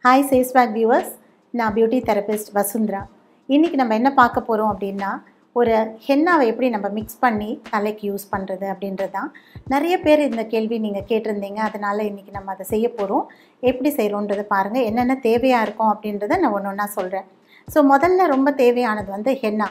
Hi Sacewag viewers, நான் beauty therapist Vasundhara. இன்னைக்கு நம்ம என்ன பார்க்க போறோம் அப்படின்னா ஒரு ஹென்னாவை எப்படி நம்ம மிக்ஸ் பண்ணி தலைக்கு யூஸ் பண்றது அப்படின்றது தான். நிறைய பேர் இந்த கேள்வி நீங்க கேட்டிருந்தீங்க. அதனால இன்னைக்கு நம்ம அதை செய்ய போறோம். எப்படி செய்யறோம்ன்றதை பாருங்க. என்னென்ன தேவையா இருக்கும் அப்படின்றத நான் ஒவ்வொன்றா சொல்றேன். ஸோ முதல்ல ரொம்ப தேவையானது வந்து ஹென்னா.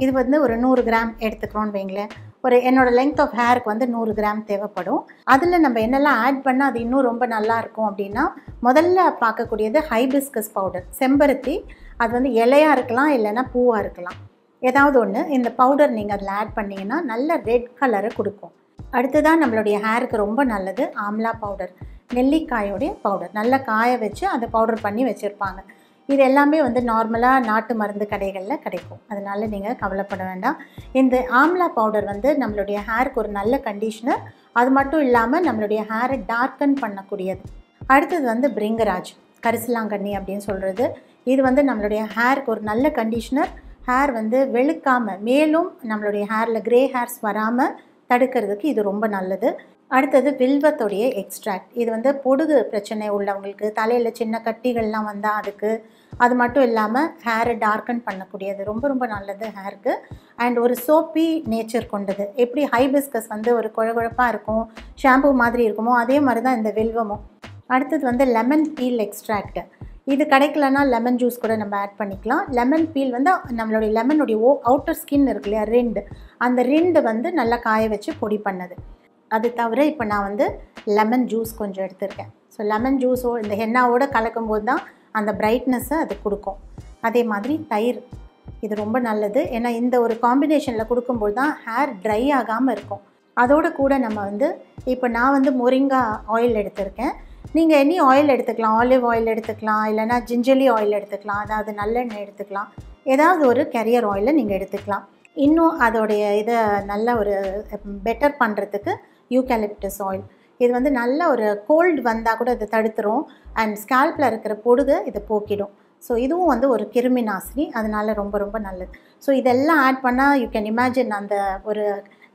இது வந்து ஒரு 100 கிராம் எடுத்துக்கிறோன்னு வைங்களேன். ஒரு என்னோட லெங்த் ஆஃப் ஹேருக்கு வந்து 100 கிராம் தேவைப்படும். அதில் நம்ம என்னெல்லாம் ஆட் பண்ணால் அது இன்னும் ரொம்ப நல்லா இருக்கும் அப்படின்னா முதல்ல பார்க்கக்கூடியது ஹைபிஸ்கஸ் பவுடர், செம்பருத்தி. அது வந்து இலையாக இருக்கலாம், இல்லைன்னா பூவாக இருக்கலாம், ஏதாவது ஒன்று. இந்த பவுடர் நீங்கள் அதில் ஆட் பண்ணிங்கன்னா நல்ல ரெட் கலரை கொடுக்கும். அடுத்ததான் நம்மளுடைய ஹேருக்கு ரொம்ப நல்லது ஆம்லா பவுடர், நெல்லிக்காயோடைய பவுடர். நல்லா காய வச்சு அதை பவுடர் பண்ணி வச்சுருப்பாங்க. இது எல்லாமே வந்து நார்மலாக நாட்டு மருந்து கடைகளில் கிடைக்கும். அதனால் நீங்கள் கவலைப்பட வேண்டாம். இந்த ஆம்லா பவுடர் வந்து நம்மளுடைய ஹேருக்கு ஒரு நல்ல கண்டிஷ்னர். அது மட்டும் இல்லாமல் நம்மளுடைய ஹேரை டார்க்கன் பண்ணக்கூடியது. அடுத்தது வந்து பிரிங்கராஜ், கரிசலாங்கண்ணி அப்படின்னு சொல்கிறது. இது வந்து நம்மளுடைய ஹேருக்கு ஒரு நல்ல கண்டிஷ்னர். ஹேர் வந்து வெளுக்காமல், மேலும் நம்மளுடைய ஹேரில் க்ரே ஹேர்ஸ் வராமல் தடுக்கிறதுக்கு இது ரொம்ப நல்லது. அடுத்தது வில்வத்தோடைய எக்ஸ்ட்ராக்ட். இது வந்து பொடுகு பிரச்சனை உள்ளவங்களுக்கு, தலையில் சின்ன கட்டிகள்லாம் வந்தால் அதுக்கு. அது மட்டும் இல்லாமல் ஹேரை டார்க்கன் பண்ணக்கூடியது, ரொம்ப ரொம்ப நல்லது ஹேருக்கு. அண்ட் ஒரு சோப்பி நேச்சர் கொண்டது. எப்படி ஹைபிஸ்கஸ் வந்து ஒரு குழகுழப்பாக இருக்கும், ஷாம்பு மாதிரி இருக்குமோ, அதே மாதிரி தான் இந்த வில்வமும். அடுத்தது வந்து லெமன் பீல் எக்ஸ்ட்ராக்ட். இது கிடைக்கலன்னா லெமன் ஜூஸ் கூட நம்ம ஆட் பண்ணிக்கலாம். லெமன் பீல் வந்து நம்மளுடைய லெமனுடைய அவுட்டர் ஸ்கின் இருக்கு இல்லையா, ரிண்டு, அந்த ரிண்டு வந்து நல்லா காய வச்சு பொடி பண்ணது. அது தவிர இப்போ நான் வந்து லெமன் ஜூஸ் கொஞ்சம் எடுத்திருக்கேன். ஸோ லெமன் ஜூஸோ இந்த ஹென்னாவோட கலக்கும்போது தான் அந்த பிரைட்னஸை அது கொடுக்கும். அதே மாதிரி தயிர், இது ரொம்ப நல்லது. ஏன்னா இந்த ஒரு காம்பினேஷனில் கொடுக்கும்போது தான் ஹேர் ட்ரை ஆகாமல் இருக்கும். அதோடு கூட நம்ம வந்து இப்போ நான் வந்து மொரிங்கா ஆயில் எடுத்திருக்கேன். நீங்கள் எனி ஆயில் எடுத்துக்கலாம். ஆலிவ் ஆயில் எடுத்துக்கலாம், இல்லைனா ஜிஞ்சலி ஆயில் எடுத்துக்கலாம், அதாவது நல்லெண்ணெய் எடுத்துக்கலாம். ஏதாவது ஒரு கேரியர் ஆயிலை நீங்கள் எடுத்துக்கலாம். இன்னும் அதோடைய இதை நல்ல ஒரு பெட்டர் பண்ணுறதுக்கு யூகாலிப்டஸ் ஆயில். இது வந்து நல்ல ஒரு கோல்டு வந்தால் கூட இது தடுத்துரும். அண்ட் ஸ்கேல்பில் இருக்கிற பொடுகு இதை போக்கிடும். ஸோ இதுவும் வந்து ஒரு கிருமி நாசினி, அதனால ரொம்ப ரொம்ப நல்லது. ஸோ இதெல்லாம் ஆட் பண்ணால் யூ கேன் இமேஜின் அந்த ஒரு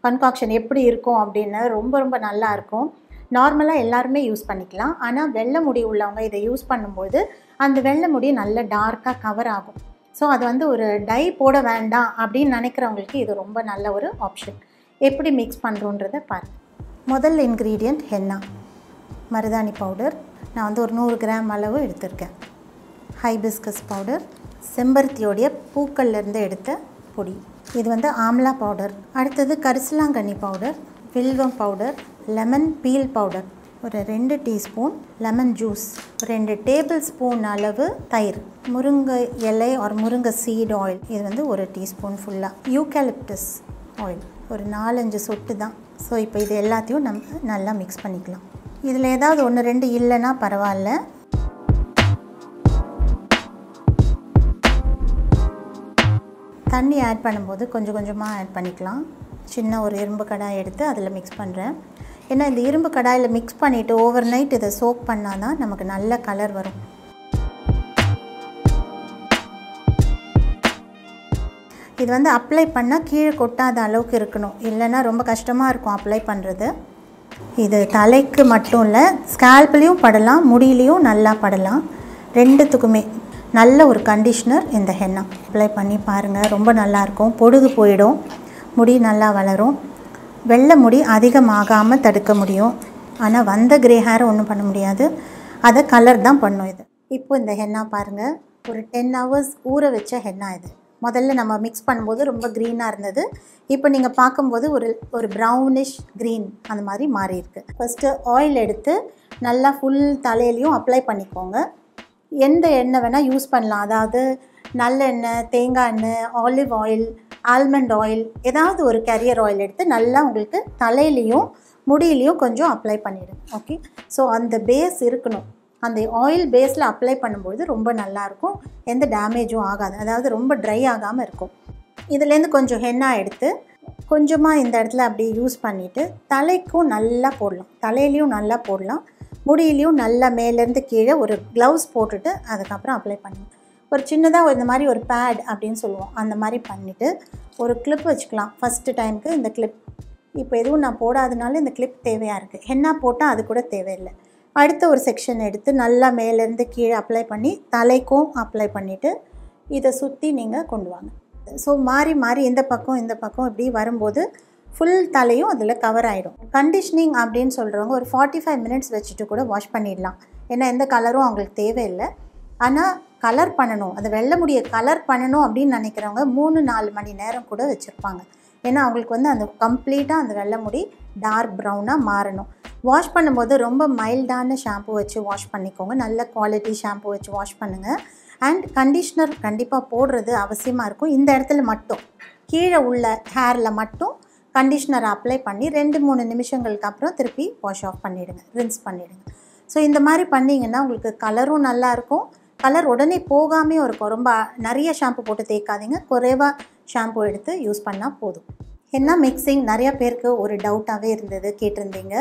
கன்காக்ஷன் எப்படி இருக்கும் அப்படின்னு. ரொம்ப ரொம்ப நல்லா இருக்கும். நார்மலாக எல்லாருமே யூஸ் பண்ணிக்கலாம். ஆனால் வெள்ளை முடி உள்ளவங்க இதை யூஸ் பண்ணும்போது அந்த வெள்ளை முடி நல்ல டார்க்காக கவர் ஆகும். ஸோ அது வந்து ஒரு டை போட வேண்டாம் அப்படின்னு நினைக்கிறவங்களுக்கு இது ரொம்ப நல்ல ஒரு ஆப்ஷன். எப்படி மிக்ஸ் பண்ணுறோன்றதை பாருங்கள். முதல் இன்க்ரீடியண்ட் ஹென்னா, மருதாணி பவுடர். நான் வந்து ஒரு 100 கிராம் அளவு எடுத்திருக்கேன். ஹைபிஸ்கஸ் பவுடர், செம்பருத்தியோடைய பூக்கள்லேருந்து எடுத்த பொடி. இது வந்து ஆம்லா பவுடர். அடுத்தது கரிசலாங்கண்ணி பவுடர், வில்வம் பவுடர், லெமன் பீல் பவுடர், ஒரு 2 teaspoon lemon juice, 2 table spoon அளவு தயிர், முருங்கை இலை ஒரு முருங்கை சீட் ஆயில், இது வந்து 1 டீஸ்பூன் ஃபுல்லாக, யூகாலிப்டஸ் ஆயில் ஒரு 4-5 சொட்டு தான். ஸோ இப்போ இது எல்லாத்தையும் நம்ம நல்லா மிக்ஸ் பண்ணிக்கலாம். இதில் ஏதாவது 1-2 இல்லைன்னா பரவாயில்ல. தண்ணி ஆட் பண்ணும்போது கொஞ்சம் கொஞ்சமாக ஆட் பண்ணிக்கலாம். சின்ன ஒரு இரும்பு கடாய் எடுத்து அதில் மிக்ஸ் பண்ணுறேன். ஏன்னா இந்த இரும்பு கடாயில் மிக்ஸ் பண்ணிவிட்டு ஓவர் நைட் இதை சோக் பண்ணால் தான் நமக்கு நல்ல கலர் வரும். இது வந்து அப்ளை பண்ணால் கீழே கொட்டாத அளவுக்கு இருக்கணும், இல்லைன்னா ரொம்ப கஷ்டமாக இருக்கும் அப்ளை பண்ணுறது. இது தலைக்கு மட்டும் இல்லை, ஸ்கேல்ப்லேயும் படலாம், முடியிலையும் நல்லா படலாம். ரெண்டுத்துக்குமே நல்ல ஒரு கண்டிஷ்னர் இந்த ஹென்னா. அப்ளை பண்ணி பாருங்கள், ரொம்ப நல்லாயிருக்கும். பொடுகு போயிடும், முடி நல்லா வளரும். வெள்ளை முடி அதிகமாகாமல் தடுக்க முடியும். ஆனால் வந்த க்ரே ஹேரை ஒன்றும் பண்ண முடியாது, அதை கலர் தான் பண்ணும் இது. இப்போ இந்த ஹென்னா பாருங்கள், ஒரு 10 hours ஊற வச்ச ஹென்னா இது. முதல்ல நம்ம மிக்ஸ் பண்ணும்போது ரொம்ப க்ரீனாக இருந்தது. இப்போ நீங்கள் பார்க்கும்போது ஒரு ப்ரௌனிஷ் க்ரீன் அந்த மாதிரி மாறி இருக்குது. ஃபஸ்ட்டு ஆயில் எடுத்து நல்லா ஃபுல் தலையிலையும் அப்ளை பண்ணிக்கோங்க. எந்த எண்ணெய் வேணால் யூஸ் பண்ணலாம். அதாவது நல்லெண்ணெய், தேங்காய் எண்ணெய், ஆலிவ் ஆயில், ஆல்மண்ட் ஆயில், ஏதாவது ஒரு கேரியர் ஆயில் எடுத்து நல்லா உங்களுக்கு தலையிலையும் முடியிலையும் கொஞ்சம் அப்ளை பண்ணிவிடுங்க. ஓகே, ஸோ அந்த பேஸ் இருக்கணும். அந்த ஆயில் பேஸில் அப்ளை பண்ணும்போது ரொம்ப நல்லாயிருக்கும், எந்த டேமேஜும் ஆகாது, அதாவது ரொம்ப ட்ரை ஆகாமல் இருக்கும். இதுலேருந்து கொஞ்சம் ஹென்னா எடுத்து கொஞ்சமாக இந்த இடத்துல அப்படியே யூஸ் பண்ணிவிட்டு தலைக்கும் நல்லா போடலாம், தலையிலையும் நல்லா போடலாம், முடியிலையும் நல்லா மேலேருந்து கீழே ஒரு க்ளவுஸ் போட்டுட்டு அதுக்கப்புறம் அப்ளை பண்ணுங்கள். ஒரு சின்னதாக இந்த மாதிரி ஒரு பேட் அப்படின்னு சொல்லுவோம், அந்த மாதிரி பண்ணிவிட்டு ஒரு கிளிப் வச்சுக்கலாம். ஃபஸ்ட்டு டைமுக்கு இந்த கிளிப், இப்போ எதுவும் நான் போடாதனால இந்த கிளிப் தேவையாக இருக்குது. ஹென்னா போட்டால் அது கூட தேவையில்லை. அடுத்த ஒரு செக்ஷன் எடுத்து நல்லா மேலேருந்து கீழே அப்ளை பண்ணி தலைக்கும் அப்ளை பண்ணிவிட்டு இதை சுற்றி நீங்கள் கொண்டு வாங்க. ஸோ மாறி மாறி இந்த பக்கம் இப்படி வரும்போது ஃபுல் தலையும் அதில் கவர் ஆகிடும். கண்டிஷ்னிங் அப்படின்னு சொல்கிறவங்க ஒரு 45 மினிட்ஸ் வச்சுட்டு கூட வாஷ் பண்ணிடலாம். ஏன்னா எந்த கலரும் அவங்களுக்கு தேவையில்லை. ஆனால் கலர் பண்ணணும், அந்த வெள்ளை முடியை கலர் பண்ணணும் அப்படின்னு நினைக்கிறவங்க 3-4 மணி நேரம் கூட வச்சுருப்பாங்க. ஏன்னா அவங்களுக்கு வந்து அந்த கம்ப்ளீட்டாக அந்த வெள்ளை முடி டார்க் ப்ரௌனாக மாறணும். வாஷ் பண்ணும்போது ரொம்ப மைல்டான ஷாம்பு வச்சு வாஷ் பண்ணிக்கோங்க. நல்ல குவாலிட்டி ஷாம்பு வச்சு வாஷ் பண்ணுங்கள். அண்ட் கண்டிஷ்னர் கண்டிப்பாக போடுறது அவசியமாக இருக்கும். இந்த இடத்துல மட்டும் கீழே உள்ள ஹேரில் மட்டும் கண்டிஷ்னர் அப்ளை பண்ணி 2-3 நிமிஷங்களுக்கு அப்புறம் திருப்பி வாஷ் ஆஃப் பண்ணிவிடுங்க, ரின்ஸ் பண்ணிவிடுங்க. ஸோ இந்த மாதிரி பண்ணிங்கன்னா உங்களுக்கு கலரும் நல்லாயிருக்கும். கலர் உடனே போகாமே இருக்கும். ரொம்ப நிறைய ஷாம்பு போட்டு தேய்க்காதீங்க, குறைவாக ஷாம்பு எடுத்து யூஸ் பண்ணால் போதும். ஹென்னா மிக்சிங் நிறையா பேருக்கு ஒரு டவுட்டாகவே இருந்தது, கேட்டிருந்தீங்க.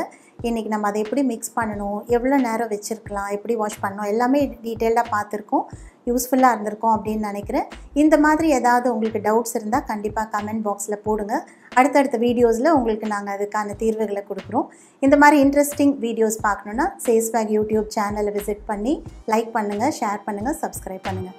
இன்றைக்கி நம்ம அதை எப்படி மிக்ஸ் பண்ணணும், எவ்வளோ நேரம் வச்சுருக்கலாம், எப்படி வாஷ் பண்ணணும், எல்லாமே டீட்டெயிலாக பார்த்துருக்கோம். யூஸ்ஃபுல்லாக இருந்திருக்கும் அப்படின்னு நினைக்கிறேன். இந்த மாதிரி ஏதாவது உங்களுக்கு டவுட்ஸ் இருந்தால் கண்டிப்பாக கமெண்ட் பாக்ஸில் போடுங்க. அடுத்தடுத்த வீடியோஸில் உங்களுக்கு நாங்கள் அதுக்கான தீர்வுகளை கொடுக்குறோம். இந்த மாதிரி இன்ட்ரெஸ்டிங் வீடியோஸ் பார்க்கணுன்னா சேஸ்வேக் யூடியூப் சேனலை விசிட் பண்ணி லைக் பண்ணுங்கள், ஷேர் பண்ணுங்கள், சப்ஸ்கிரைப் பண்ணுங்கள்.